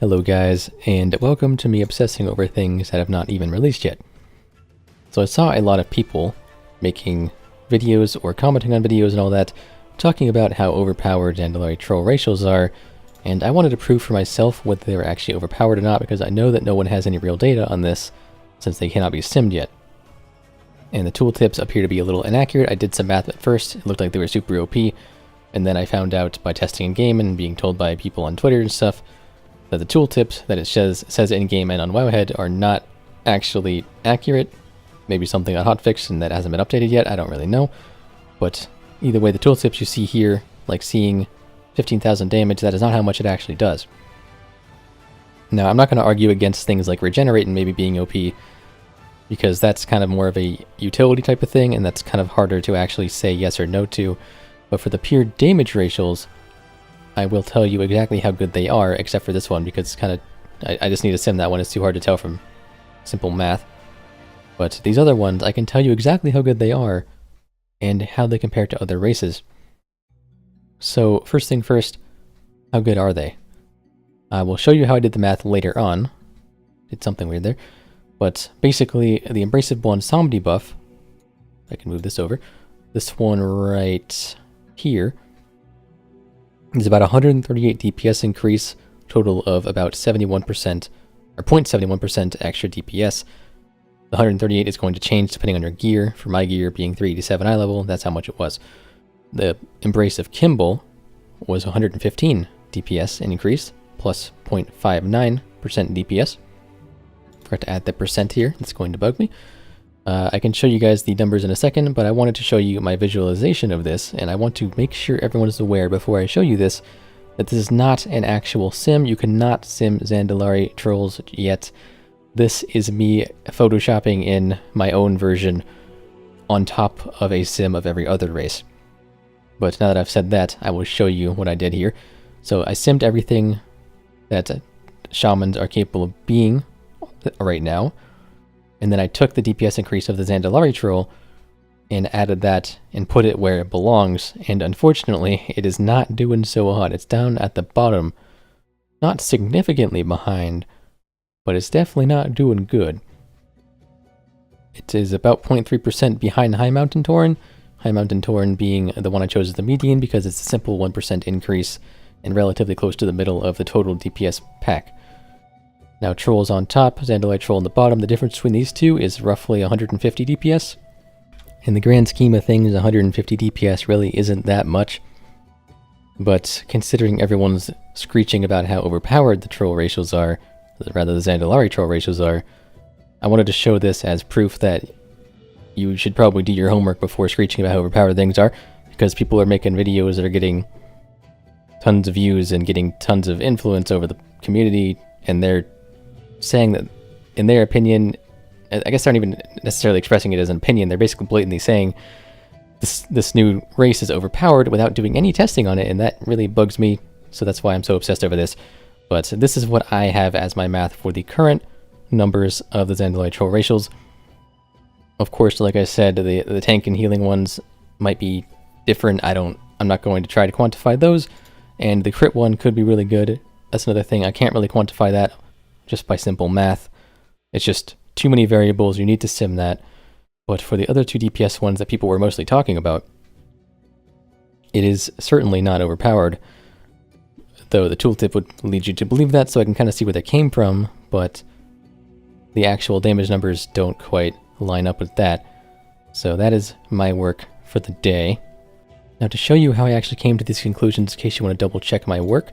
Hello guys, and welcome to me obsessing over things that have not even released yet. So I saw a lot of people making videos or commenting on videos and all that, talking about how overpowered Zandalari Troll Racials are, and I wanted to prove for myself whether they were actually overpowered or not, because I know that no one has any real data on this, since they cannot be simmed yet. And the tooltips appear to be a little inaccurate. I did some math at first, it looked like they were super OP, and then I found out by testing in-game and being told by people on Twitter and stuff, that the tooltips that it says in-game and on Wowhead are not actually accurate. Maybe something got hotfixed and that hasn't been updated yet, I don't really know. But either way, the tooltips you see here, like seeing 15,000 damage, that is not how much it actually does. Now, I'm not going to argue against things like regenerate and maybe being OP, because that's kind of more of a utility type of thing, and that's kind of harder to actually say yes or no to. But for the pure damage racials, I will tell you exactly how good they are, except for this one, because it's kind of, I just need to sim that one. It's too hard to tell from simple math. But these other ones, I can tell you exactly how good they are, and how they compare to other races. So, first thing first, how good are they? I will show you how I did the math later on. Did something weird there. But basically, the Abrasive Bonsom debuff, I can move this over, this one right here, is about 138 DPS increase, total of about 71%, or 0.71% extra DPS. The 138 is going to change depending on your gear. For my gear being 387 eye level, that's how much it was. The Embrace of Kimball was 115 DPS increase, plus 0.59% DPS. Forgot to add the percent here, it's going to bug me. I can show you guys the numbers in a second, but I wanted to show you my visualization of this, and I want to make sure everyone is aware before I show you this, that this is not an actual sim. You cannot sim Zandalari Trolls yet. This is me photoshopping in my own version on top of a sim of every other race. But now that I've said that, I will show you what I did here. So I simmed everything that shamans are capable of being right now. And then I took the DPS increase of the Zandalari Troll and added that and put it where it belongs. And unfortunately, it is not doing so hot. It's down at the bottom. Not significantly behind, but it's definitely not doing good. It is about 0.3% behind High Mountain Tauren. High Mountain Tauren being the one I chose as the median because it's a simple 1% increase and relatively close to the middle of the total DPS pack. Now Trolls on top, Zandalari Troll on the bottom. The difference between these two is roughly 150 DPS. In the grand scheme of things, 150 DPS really isn't that much. But considering everyone's screeching about how overpowered the Troll Racials are, rather the Zandalari Troll Racials are, I wanted to show this as proof that you should probably do your homework before screeching about how overpowered things are, because people are making videos that are getting tons of views and getting tons of influence over the community, and they're saying that, in their opinion, I guess they're not even necessarily expressing it as an opinion, they're basically blatantly saying this new race is overpowered without doing any testing on it, and that really bugs me, so that's why I'm so obsessed over this. But this is what I have as my math for the current numbers of the Zandalari Troll Racials. Of course, like I said, the tank and healing ones might be different. I'm not going to try to quantify those, and the crit one could be really good. That's another thing, I can't really quantify that just by simple math. It's just too many variables, you need to sim that. But for the other two DPS ones that people were mostly talking about, it is certainly not overpowered. Though the tooltip would lead you to believe that, so I can kind of see where that came from, but the actual damage numbers don't quite line up with that. So that is my work for the day. Now to show you how I actually came to these conclusions, in case you want to double check my work,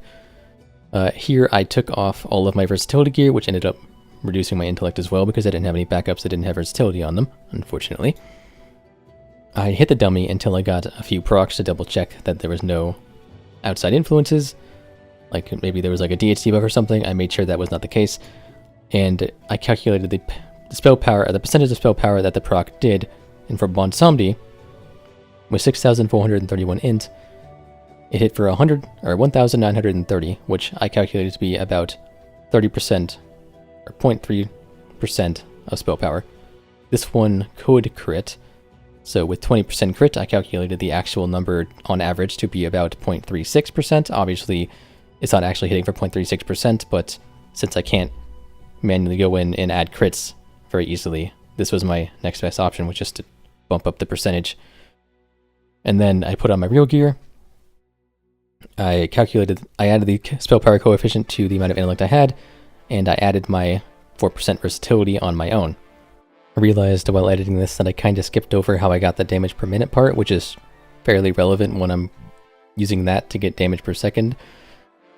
here I took off all of my versatility gear, which ended up reducing my intellect as well, because I didn't have any backups that didn't have versatility on them, unfortunately. I hit the dummy until I got a few procs to double check that there was no outside influences, like maybe there was like a DHT buff or something. I made sure that was not the case, and I calculated the spell power, the percentage of spell power that the proc did, and for Bonsomdi, with 6,431 int, it hit for 1,930, which I calculated to be about 30%, or 0.3% of spell power. This one could crit, so with 20% crit, I calculated the actual number on average to be about 0.36%. Obviously, it's not actually hitting for 0.36%, but since I can't manually go in and add crits very easily, this was my next best option, was just to bump up the percentage. And then I put on my real gear. I added the spell power coefficient to the amount of intellect I had, and I added my 4% versatility on my own. I realized while editing this that I kind of skipped over how I got the damage per minute part, which is fairly relevant when I'm using that to get damage per second.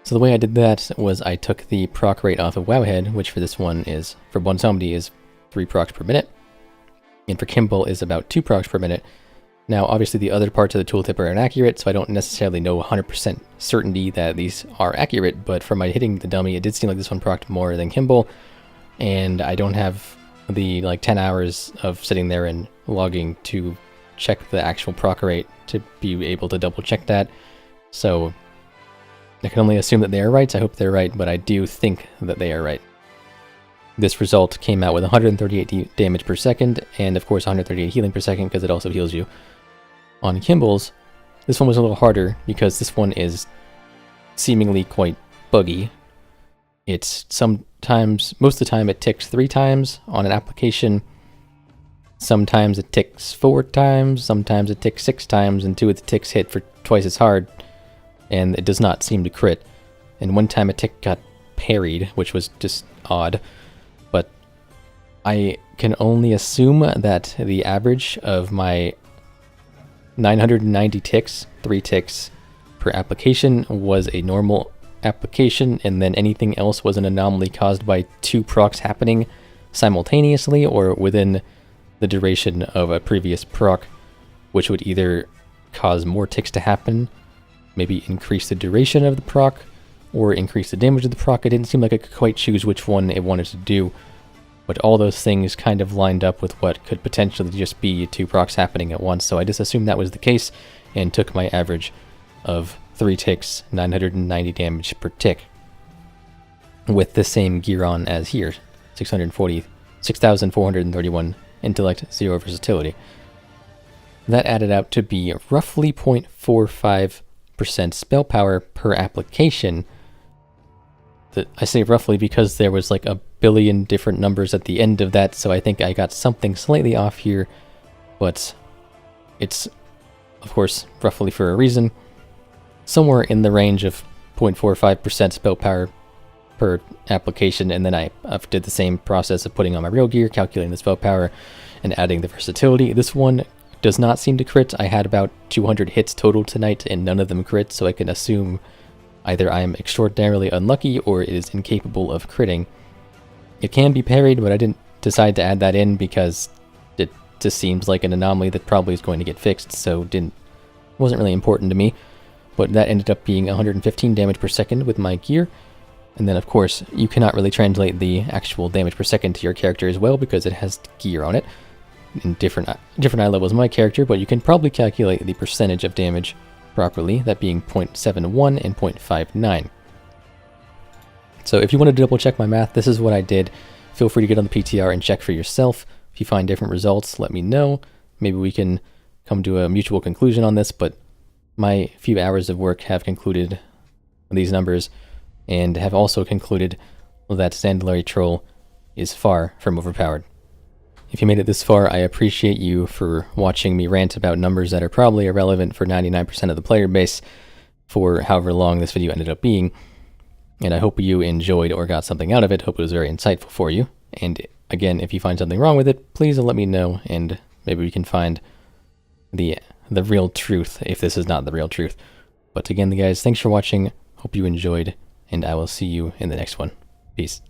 So the way I did that was I took the proc rate off of Wowhead, which for this one is, for one zombie, is 3 procs per minute, and for Kimball is about 2 procs per minute. Now, obviously the other parts of the tooltip are inaccurate, so I don't necessarily know 100% certainty that these are accurate, but for my hitting the dummy, it did seem like this one procced more than Kimball, and I don't have the 10 hours of sitting there and logging to check the actual proc rate to be able to double check that, so I can only assume that they are right. I hope they're right, but I do think that they are right. This result came out with 138 damage per second, and of course 138 healing per second, because it also heals you. On Kimball's, this one was a little harder, because this one is seemingly quite buggy. It's sometimes, most of the time it ticks 3 times on an application, sometimes it ticks 4 times, sometimes it ticks 6 times, and 2 of the ticks hit for twice as hard, and it does not seem to crit. And one time a tick got parried, which was just odd. But I can only assume that the average of my 990 ticks, 3 ticks per application, was a normal application, and then anything else was an anomaly caused by 2 procs happening simultaneously or within the duration of a previous proc, which would either cause more ticks to happen, maybe increase the duration of the proc, or increase the damage of the proc. It didn't seem like I could quite choose which one it wanted to do, but all those things kind of lined up with what could potentially just be 2 procs happening at once, so I just assumed that was the case and took my average of 3 ticks, 990 damage per tick, with the same gear on as here, 6,431 intellect, 0 versatility. That added out to be roughly 0.45% spell power per application. I say roughly because there was like a billion different numbers at the end of that, so I think I got something slightly off here, but it's, of course, roughly for a reason. Somewhere in the range of 0.45% spell power per application, and then I did the same process of putting on my real gear, calculating the spell power, and adding the versatility. This one does not seem to crit. I had about 200 hits total tonight, and none of them crit, so I can assume either I am extraordinarily unlucky or it is incapable of critting. It can be parried, but I didn't decide to add that in because it just seems like an anomaly that probably is going to get fixed, so wasn't really important to me. But that ended up being 115 damage per second with my gear. And then, of course, you cannot really translate the actual damage per second to your character as well because it has gear on it in different eye levels of my character, but you can probably calculate the percentage of damage properly, that being 0.71 and 0.59. So if you wanted to double check my math, this is what I did. Feel free to get on the PTR and check for yourself. If you find different results, let me know. Maybe we can come to a mutual conclusion on this, but my few hours of work have concluded these numbers and have also concluded that Zandalari Troll is far from overpowered. If you made it this far, I appreciate you for watching me rant about numbers that are probably irrelevant for 99% of the player base for however long this video ended up being. And I hope you enjoyed or got something out of it. Hope it was very insightful for you. And again, if you find something wrong with it, please let me know, and maybe we can find the real truth if this is not the real truth. But again, guys, thanks for watching. Hope you enjoyed, and I will see you in the next one. Peace.